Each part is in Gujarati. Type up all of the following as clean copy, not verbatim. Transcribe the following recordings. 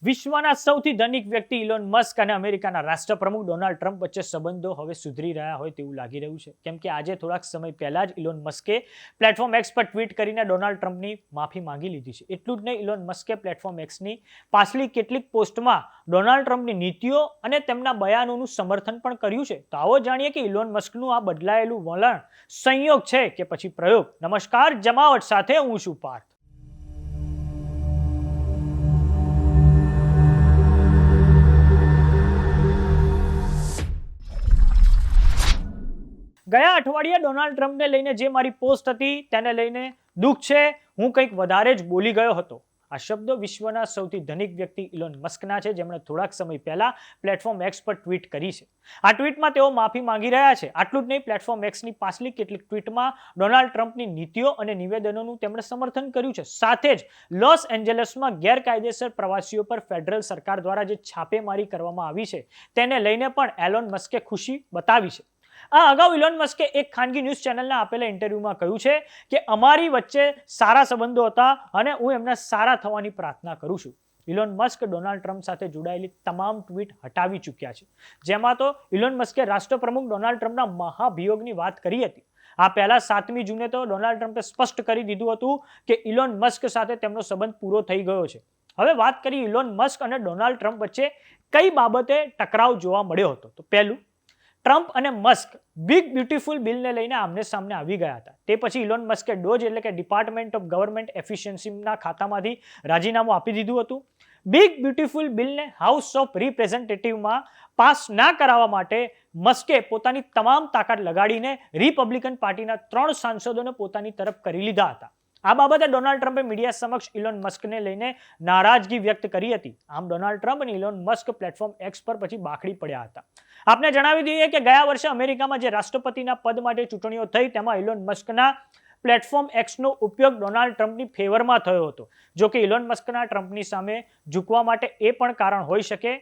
વિશ્વના સૌથી ધનિક વ્યક્તિ ઇલોન મસ્ક અને અમેરિકાના રાષ્ટ્રપ્રમુખ ડોનાલ્ડ ટ્રમ્પ વચ્ચે સંબંધો હવે સુધરી રહ્યા હોય તેવું લાગી રહ્યું છે, કેમ કે આજે થોડાક સમય પહેલા જ ઇલોન મસ્કે પ્લેટફોર્મ એક્સ પર ટ્વીટ કરીને ડોનાલ્ડ ટ્રમ્પની માફી માંગી લીધી છે. એટલું જ નહીં, ઇલોન મસ્કે પ્લેટફોર્મ એક્સની પાછલી કેટલીક પોસ્ટમાં ડોનાલ્ડ ટ્રમ્પની નીતિઓ અને તેમના બયાનોનું સમર્થન પણ કર્યું છે. તો આવો જાણીએ કે ઇલોન મસ્કનું આ બદલાયેલું વલણ સંયોગ છે કે પછી પ્રયોગ. નમસ્કાર, જમાવટ સાથે હું છું પાર્થ. ગયા અઠવાડિયે ડોનાલ્ડ ટ્રમ્પને લઈને જે મારી પોસ્ટ હતી તેને લઈને દુઃખ છે, હું કંઈક વધારે જ બોલી ગયો હતો. આ શબ્દો વિશ્વના સૌથી ધનિક વ્યક્તિ ઇલોન મસ્કના છે, જેમણે થોડાક સમય પહેલા પ્લેટફોર્મ એક્સ પર ટ્વીટ કરી છે. આ ટ્વીટમાં તેઓ માફી માંગી રહ્યા છે. આટલું જ નહીં, પ્લેટફોર્મ એક્સની પાછલી કેટલીક ટ્વીટમાં ડોનાલ્ડ ટ્રમ્પની નીતિઓ અને નિવેદનોનું તેમણે સમર્થન કર્યું છે. સાથે જ લોસ એન્જલસમાં ગેરકાયદેસર પ્રવાસીઓ પર ફેડરલ સરકાર દ્વારા જે છાપેમારી કરવામાં આવી છે તેને લઈને પણ એલોન મસ્કે ખુશી બતાવી છે. આ અગાઉ ઇલોન મસ્કે એક ખાનગી ન્યૂઝ ચેનલને આપેલા ઇન્ટરવ્યુમાં કહ્યું છે કે અમારી વચ્ચે સારા સંબંધો હતા અને હું એમના સારા થવાની પ્રાર્થના કરું છું. ઇલોન મસ્ક ડોનાલ્ડ ટ્રમ્પ સાથે જોડાયેલી તમામ ટ્વીટ હટાવી ચૂક્યા છે, જેમાં તો ઇલોન મસ્કે રાષ્ટ્રપ્રમુખ ડોનાલ્ડ ટ્રમ્પના મહાભિયોગની વાત કરી હતી. આ પહેલા 7મી જૂને તો ડોનાલ્ડ ટ્રમ્પે સ્પષ્ટ કરી દીધું હતું કે ઇલોન મસ્ક સાથે તેમનો સંબંધ પૂરો થઈ ગયો છે. હવે વાત કરી ઇલોન મસ્ક અને ડોનાલ્ડ ટ્રમ્પ વચ્ચે કઈ બાબતે ટકરાવ જોવા મળ્યો હતો. તો પહેલું, ટ્રમ્પ અને મસ્ક બિગ બ્યુટીફુલ બિલને લઈને આમને સામને આવી ગયા હતા. તે પછી ઇલોન મસ્કે ડોજ એટલે કે ડિપાર્ટમેન્ટ ઓફ ગવર્મેન્ટ એફિશિયન્સીના ખાતામાંથી રાજીનામું આપી દીધું હતું. બિગ બ્યુટીફુલ બિલને હાઉસ ઓફ રિપ્રેઝેન્ટેટિવમાં પાસ ના કરાવવા માટે મસ્કે પોતાની તમામ તાકાત લગાડીને રિપબ્લિકન પાર્ટીના 3 સાંસદોને પોતાની તરફ કરી લીધા હતા. આ બાબતે ડોનાલ્ડ ટ્રમ્પે મીડિયા સમક્ષ ઇલોન મસ્કને લઈને નારાજગી વ્યક્ત કરી હતી. આમ ડોનાલ્ડ ટ્રમ્પ અને ઇલોન મસ્ક પ્લેટફોર્મ એક્સ પર પછી બાખડી પડ્યા હતા. આપને જણાવી દઈએ કે ગયા વર્ષે અમેરિકામાં જે રાષ્ટ્રપતિના પદ માટે ચૂંટણીઓ થઈ તેમાં ઇલોન મસ્કના પ્લેટફોર્મ એક્સનો ઉપયોગ ડોનાલ્ડ ટ્રમ્પની ફેવરમાં થયો હતો. જો કે ઇલોન મસ્કના ટ્રમ્પની સામે ઝૂકવા માટે એ પણ કારણ હોઈ શકે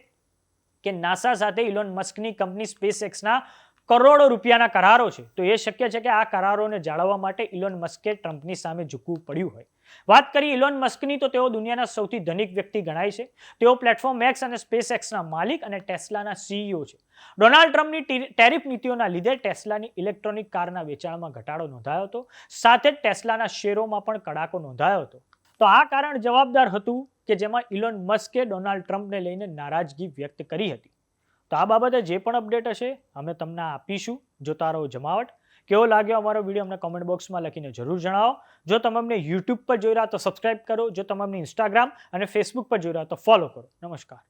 કે નાસા સાથે ઇલોન મસ્કની કંપની સ્પેસ એક્સના કરોડો રૂપિયાના કરારો છે. તો એ શક્ય છે કે આ કરારોને જાળવવા માટે ઇલોન મસ્કે ટ્રમ્પની સામે ઝૂકવું પડ્યું હોય. વાત કરી ઇલોન મસ્કની તો તેઓ દુનિયાના સૌથી ધનિક વ્યક્તિ ગણાય છે. તેઓ પ્લેટફોર્મ એક્સ અને સ્પેસ એક્સના માલિક અને ટેસ્લાના સીઈઓ છે. ડોનાલ્ડ ટ્રમ્પની ટેરિફ નીતિઓના લીધે ટેસ્લાની ઇલેક્ટ્રોનિક કારના વેચાણમાં ઘટાડો નોંધાયો હતો. સાથે જ ટેસ્લાના શેરોમાં પણ કડાકો નોંધાયો હતો. તો આ કારણ જવાબદાર હતું કે જેમાં ઇલોન મસ્કે ડોનાલ્ડ ટ્રમ્પને લઈને નારાજગી વ્યક્ત કરી હતી. તો આ બાબતે જે પણ અપડેટ હશે અમે તમને આપીશું. જોતા રહો જમાવટ. કેવો લાગ્યો અમારો વિડીયો અમને કોમેન્ટ બોક્સમાં લખીને જરૂર જણાવો. જો તમે અમને યુટ્યુબ પર જોઈ રહ્યા તો સબસ્ક્રાઇબ કરો. જો તમે અમને ઇન્સ્ટાગ્રામ અને ફેસબુક પર જોઈ રહ્યા તો ફોલો કરો. નમસ્કાર.